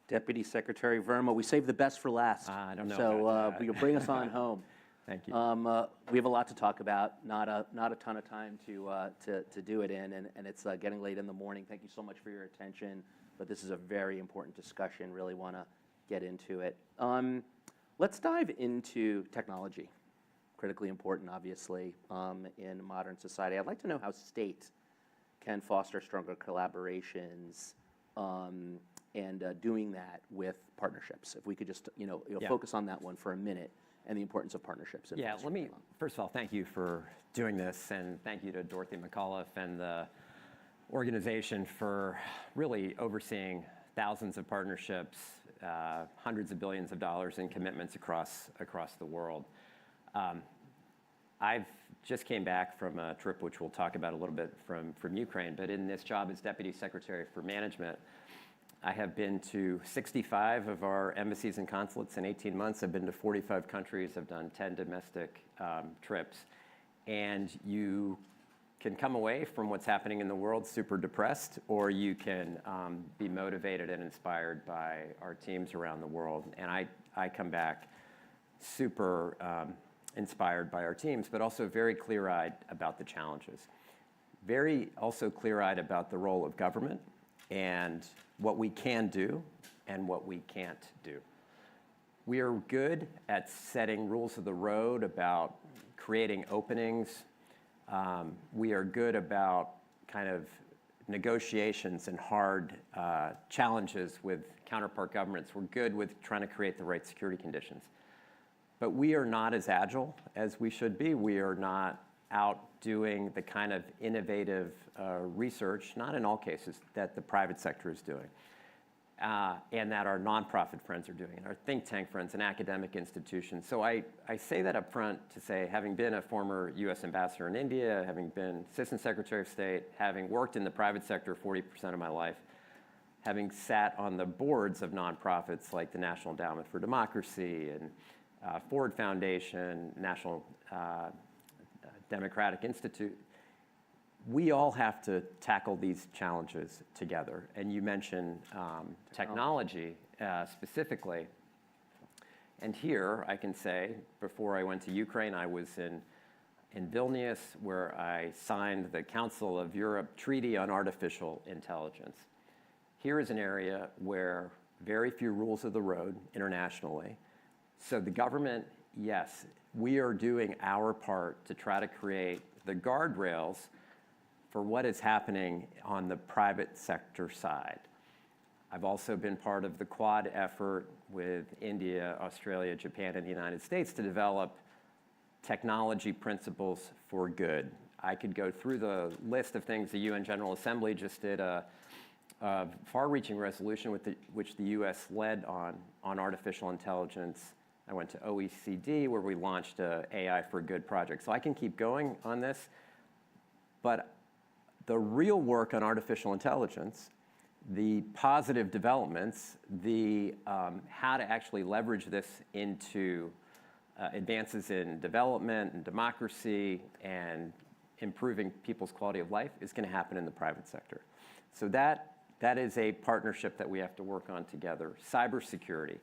Deputy Secretary Verma, we saved the best for last. I don't know. So you'll bring us on home. Thank you. We have a lot to talk about. Not a ton of time to do it in, and it's getting late in the morning. Thank you so much for your attention. But this is a very important discussion. Really want to get into it. Let's dive into technology. Critically important, obviously, in modern society. I'd like to know how state can foster stronger collaborations and doing that with partnerships. If we could just focus on that one for a minute and the importance of partnerships. Yeah, first of all, thank you for doing this, and thank you to Dorothy McAuliffe and the organization for really overseeing thousands of partnerships, hundreds of billions of dollars in commitments across the world. I've just came back from a trip, which we'll talk about a little bit, from Ukraine, but in this job as Deputy Secretary for Management, I have been to 65 of our embassies and consulates in 18 months. I've been to 45 countries. I've done 10 domestic trips. And you can come away from what's happening in the world super depressed, or you can be motivated and inspired by our teams around the world. And I come back super inspired by our teams, but also very clear-eyed about the challenges. Very also clear-eyed about the role of government and what we can do and what we can't do. We are good at setting rules of the road about creating openings. We are good about kind of negotiations and hard challenges with counterpart governments. We're good with trying to create the right security conditions. But we are not as agile as we should be. We are not out doing the kind of innovative research, not in all cases, that the private sector is doing, and that our nonprofit friends are doing, and our think tank friends and academic institutions. So I say that up front to say, having been a former US ambassador in India, having been Assistant Secretary of State, having worked in the private sector 40% of my life, having sat on the boards of nonprofits like the National Endowment for Democracy and Ford Foundation, National Democratic Institute, we all have to tackle these challenges together. And you mentioned technology specifically. And here I can say, before I went to Ukraine, I was in Vilnius, where I signed the Council of Europe Treaty on Artificial Intelligence. Here is an area where very few rules of the road internationally. So the government, yes, we are doing our part to try to create the guardrails for what is happening on the private sector side. I've also been part of the Quad effort with India, Australia, Japan, and the United States to develop technology principles for good. I could go through the list of things. The UN General Assembly just did a far-reaching resolution which the US led on artificial intelligence. I went to OECD, where we launched a AI for Good project. So I can keep going on this, but the real work on artificial intelligence, the positive developments, the how to actually leverage this into advances in development and democracy and improving people's quality of life is going to happen in the private sector. So that is a partnership that we have to work on together. Cybersecurity.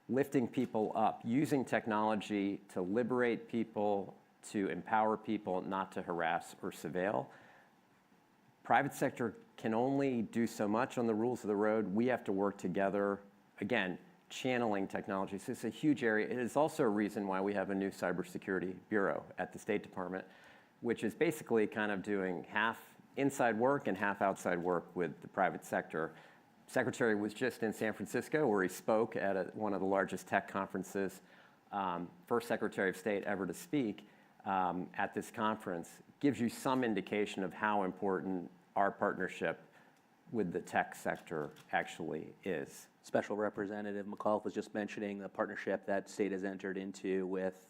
Lifting people up, using technology to liberate people, to empower people, not to harass or surveil. Private sector can only do so much on the rules of the road. We have to work together, again, channeling technology. So it's a huge area. It is also a reason why we have a new cybersecurity bureau at the State Department, which is basically kind of doing half inside work and half outside work with the private sector. Secretary was just in San Francisco, where he spoke at one of the largest tech conferences, first Secretary of State ever to speak at this conference. Gives you some indication of how important our partnership with the tech sector actually is. Special Representative McAuliffe was just mentioning the partnership that state has entered into with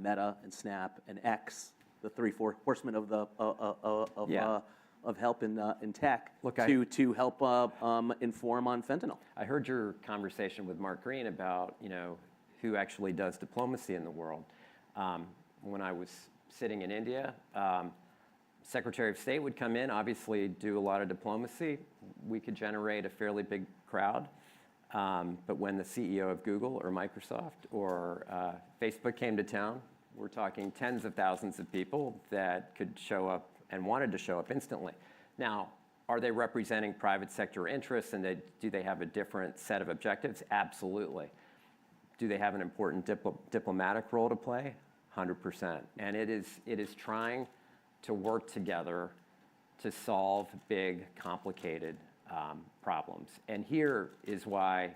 Meta and Snap and X, the three horsemen of the of help in tech. Look, to help inform on fentanyl. I heard your conversation with Mark Green about who actually does diplomacy in the world. When I was sitting in India, Secretary of State would come in, obviously do a lot of diplomacy. We could generate a fairly big crowd. But when the CEO of Google or Microsoft or Facebook came to town, we're talking tens of thousands of people that could show up and wanted to show up instantly. Now, are they representing private sector interests, and do they have a different set of objectives? Absolutely. Do they have an important diplomatic role to play? 100%. And it is trying to work together to solve big, complicated problems. And here is why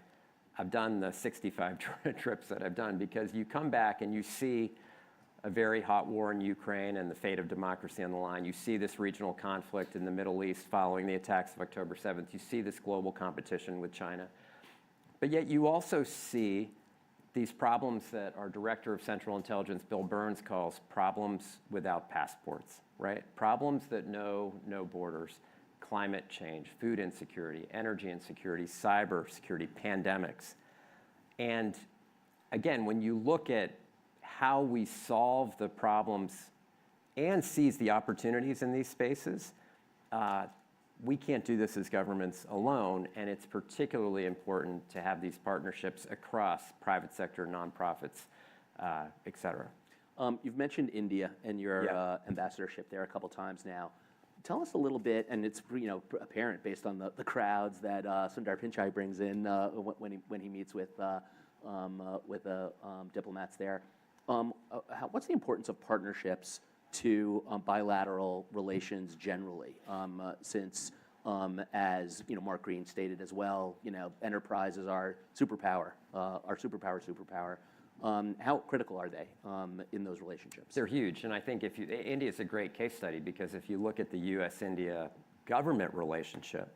I've done the 65 trips that I've done, because you come back and you see a very hot war in Ukraine and the fate of democracy on the line. You see this regional conflict in the Middle East following the attacks of October 7th. You see this global competition with China. But yet you also see these problems that our Director of Central Intelligence, Bill Burns, calls problems without passports, right? Problems that know no borders. Climate change, food insecurity, energy insecurity, cyber security, pandemics. And again, when you look at how we solve the problems and seize the opportunities in these spaces, we can't do this as governments alone, and it's particularly important to have these partnerships across private sector, nonprofits, et cetera. You've mentioned India and your ambassadorship there a couple times now. Tell us a little bit, and it's apparent based on the crowds that Sundar Pichai brings in when he meets with diplomats there. What's the importance of partnerships to bilateral relations generally? Since, as Mark Green stated as well, enterprise is our superpower, superpower. How critical are they in those relationships? They're huge, and I think India is a great case study, because if you look at the U.S.-India government relationship,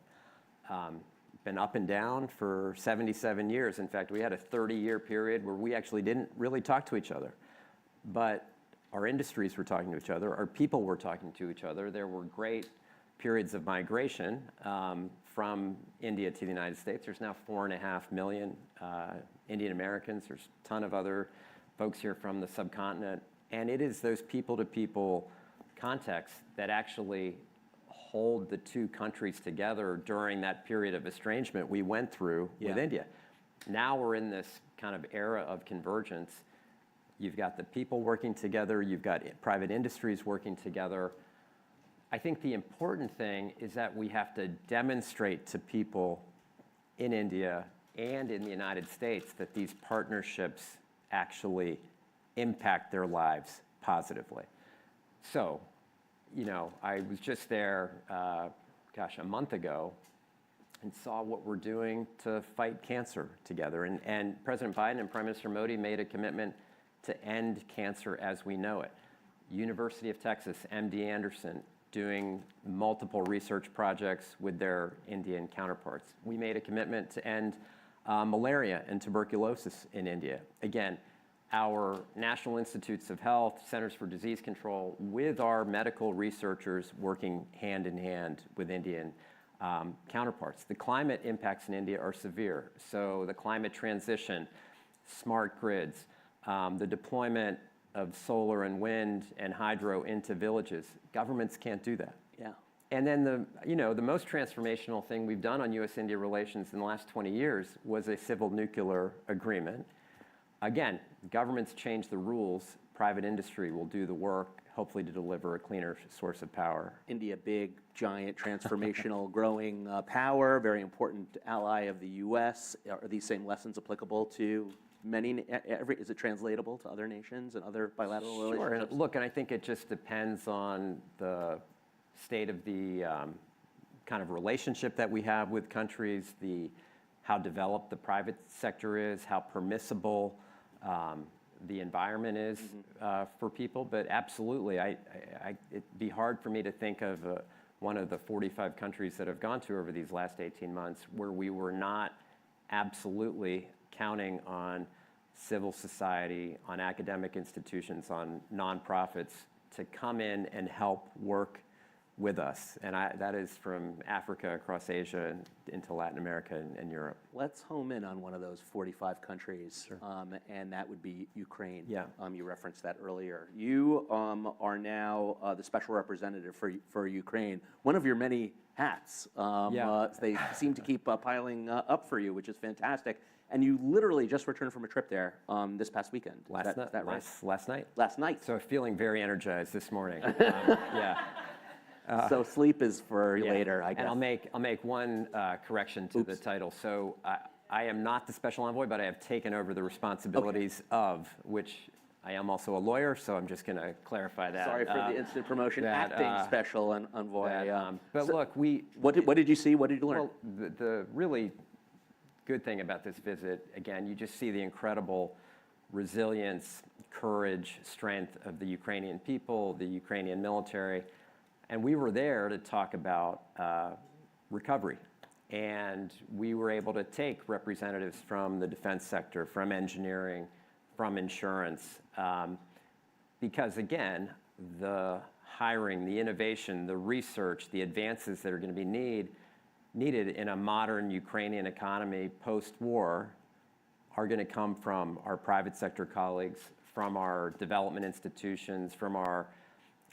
been up and down for 77 years. In fact, we had a 30-year period where we actually didn't really talk to each other, but our industries were talking to each other, our people were talking to each other. There were great periods of migration from India to the United States. There's now 4.5 million Indian Americans. There's a ton of other folks here from the subcontinent. And it is those people-to-people contexts that actually hold the two countries together during that period of estrangement we went through with India. Now we're in this kind of era of convergence. You've got the people working together. You've got private industries working together. I think the important thing is that we have to demonstrate to people in India and in the United States that these partnerships actually impact their lives positively. So, I was just there, a month ago, and saw what we're doing to fight cancer together. And President Biden and Prime Minister Modi made a commitment to end cancer as we know it. University of Texas, MD Anderson, doing multiple research projects with their Indian counterparts. We made a commitment to end malaria and tuberculosis in India. Again, our National Institutes of Health, Centers for Disease Control, with our medical researchers working hand in hand with Indian counterparts. The climate impacts in India are severe. So the climate transition, smart grids, the deployment of solar and wind and hydro into villages. Governments can't do that. Yeah. And then the most transformational thing we've done on U.S.-India relations in the last 20 years was a civil nuclear agreement. Again, governments change the rules. Private industry will do the work, hopefully to deliver a cleaner source of power. India, big, giant, transformational, growing power, very important ally of the U.S. Are these same lessons applicable to is it translatable to other nations and other bilateral relationships? Sure. Look, and I think it just depends on the state of the kind of relationship that we have with countries, how developed the private sector is, how permissible the environment is for people. But absolutely, it'd be hard for me to think of one of the 45 countries that I've gone to over these last 18 months where we were not absolutely counting on civil society, on academic institutions, on nonprofits to come in and help work with us. And that is from Africa across Asia and into Latin America and Europe. Let's home in on one of those 45 countries, and that would be Ukraine. Yeah. You referenced that earlier. You are now the special representative for Ukraine. One of your many hats. They seem to keep piling up for you, which is fantastic. And you literally just returned from a trip there this past weekend. Is that right? Last night. Last night. So feeling very energized this morning. Yeah. So sleep is for later, I guess. And I'll make one correction to the title. So I am not the special envoy, but I have taken over the responsibilities of, which I am also a lawyer, so I'm just going to clarify that. Sorry for the instant promotion, acting special envoy. But look, what did you see? What did you learn? Well, the really good thing about this visit, again, you just see the incredible resilience, courage, strength of the Ukrainian people, the Ukrainian military. And we were there to talk about recovery. And we were able to take representatives from the defense sector, from engineering, from insurance, because again, the hiring, the innovation, the research, the advances that are going to be needed in a modern Ukrainian economy post-war are going to come from our private sector colleagues, from our development institutions, from our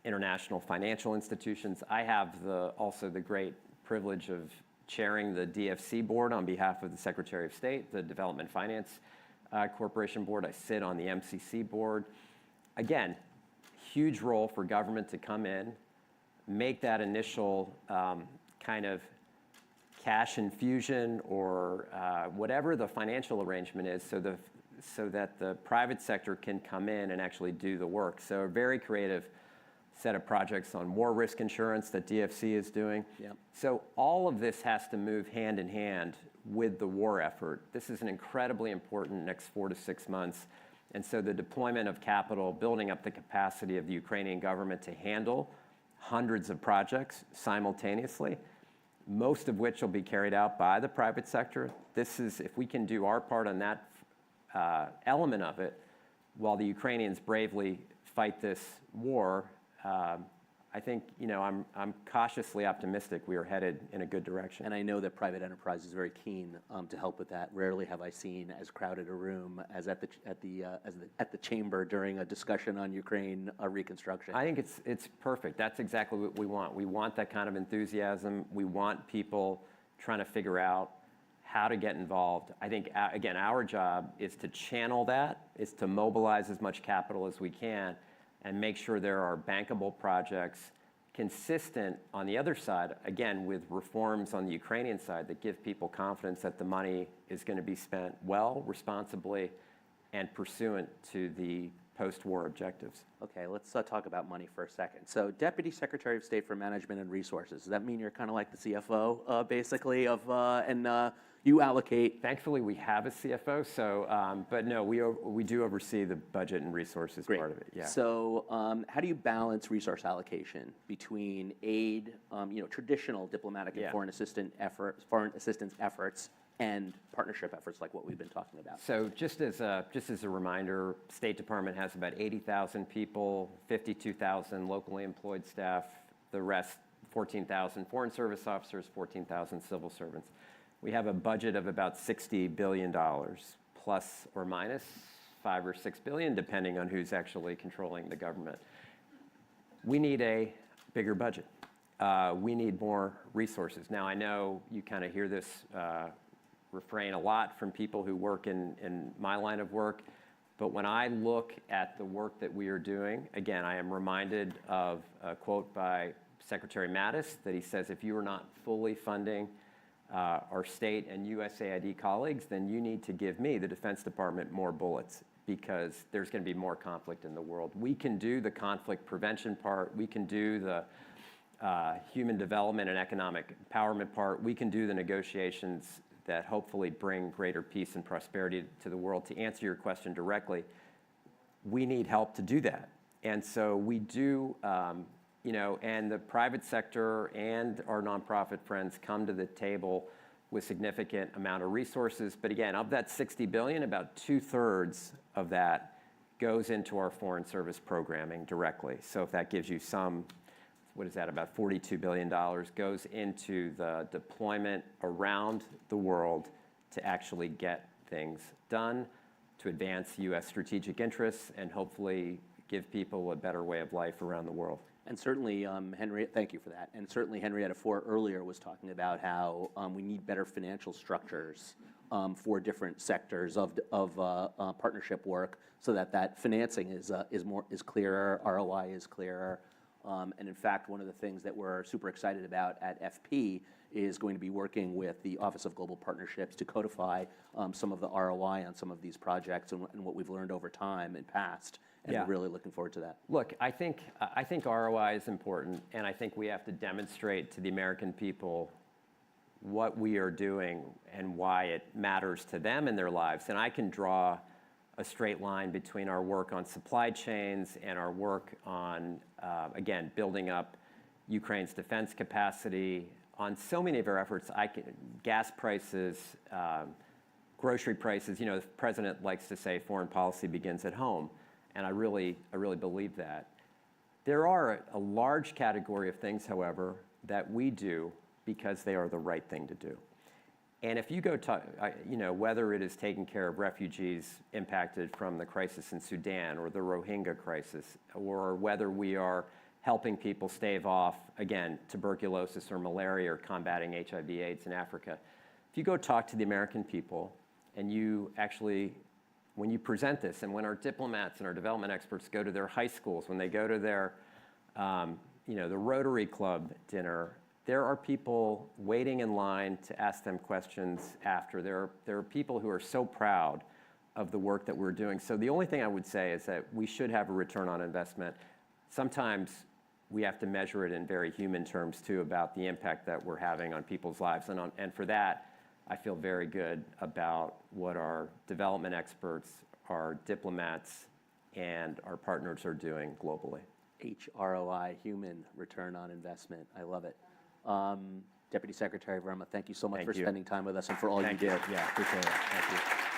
international financial institutions. I have also the great privilege of chairing the DFC board on behalf of the Secretary of State, the Development Finance Corporation board. I sit on the MCC board. Again, huge role for government to come in, make that initial kind of cash infusion or whatever the financial arrangement is so that the private sector can come in and actually do the work. So a very creative set of projects on war risk insurance that DFC is doing. Yep. So all of this has to move hand in hand with the war effort. This is an incredibly important next 4 to 6 months. And so the deployment of capital, building up the capacity of the Ukrainian government to handle hundreds of projects simultaneously, most of which will be carried out by the private sector. This is, if we can do our part on that element of it, while the Ukrainians bravely fight this war, I think, I'm cautiously optimistic we are headed in a good direction. And I know that private enterprise is very keen to help with that. Rarely have I seen as crowded a room as at the chamber during a discussion on Ukraine reconstruction. I think it's perfect. That's exactly what we want. We want that kind of enthusiasm. We want people trying to figure out how to get involved. I think, again, our job is to channel that, is to mobilize as much capital as we can, and make sure there are bankable projects consistent on the other side, again, with reforms on the Ukrainian side that give people confidence that the money is going to be spent well, responsibly, and pursuant to the post-war objectives. Okay, let's talk about money for a second. So Deputy Secretary of State for Management and Resources, does that mean you're kind of like the CFO, basically, and you allocate? Thankfully, we have a CFO, so, but no, we do oversee the budget and resources part of it. Yeah. So how do you balance resource allocation between aid, traditional diplomatic and foreign assistance efforts, and partnership efforts like what we've been talking about? So just as a reminder, State Department has about 80,000 people, 52,000 locally employed staff, the rest 14,000 foreign service officers, 14,000 civil servants. We have a budget of about $60 billion, plus or minus 5 or 6 billion, depending on who's actually controlling the government. We need a bigger budget. We need more resources. Now, I know you kind of hear this refrain a lot from people who work in my line of work, but when I look at the work that we are doing, again, I am reminded of a quote by Secretary Mattis that he says, if you are not fully funding our state and USAID colleagues, then you need to give me, the Defense Department, more bullets, because there's going to be more conflict in the world. We can do the conflict prevention part. We can do the human development and economic empowerment part. We can do the negotiations that hopefully bring greater peace and prosperity to the world. To answer your question directly, we need help to do that. And so we do, and the private sector and our nonprofit friends come to the table with significant amount of resources. But again, of that 60 billion, about 2/3 of that goes into our foreign service programming directly. So if that gives you some what is that, about $42 billion goes into the deployment around the world to actually get things done, to advance U.S. strategic interests, and hopefully give people a better way of life around the world. And certainly, thank you for that. And certainly, Henrietta Fore earlier was talking about how we need better financial structures for different sectors of partnership work, so that financing is clearer, ROI is clearer. And in fact, one of the things that we're super excited about at FP is going to be working with the Office of Global Partnerships to codify some of the ROI on some of these projects and what we've learned over time and past. And Yeah. we're really looking forward to that. Look, I think ROI is important, and I think we have to demonstrate to the American people what we are doing and why it matters to them in their lives. And I can draw a straight line between our work on supply chains and our work on, again, building up Ukraine's defense capacity. On so many of our efforts, gas prices, grocery prices, you know, the president likes to say foreign policy begins at home. And I really believe that. There are a large category of things, however, that we do because they are the right thing to do. And if you go to, you know, whether it is taking care of refugees impacted from the crisis in Sudan or the Rohingya crisis, or whether we are helping people stave off, again, tuberculosis or malaria or combating HIV/AIDS in Africa, if you go talk to the American people and you actually, when you present this, and when our diplomats and our development experts go to their high schools, when they go to their, you know, the Rotary Club dinner, there are people waiting in line to ask them questions after. There are people who are so proud of the work that we're doing. So the only thing I would say is that we should have a return on investment. Sometimes we have to measure it in very human terms too, about the impact that we're having on people's lives. And for that, I feel very good about what our development experts, our diplomats, and our partners are doing globally. HROI, human return on investment. I love it. Deputy Secretary Verma, thank you so much for spending time with us and for all you did. Yeah, appreciate it. Thank you.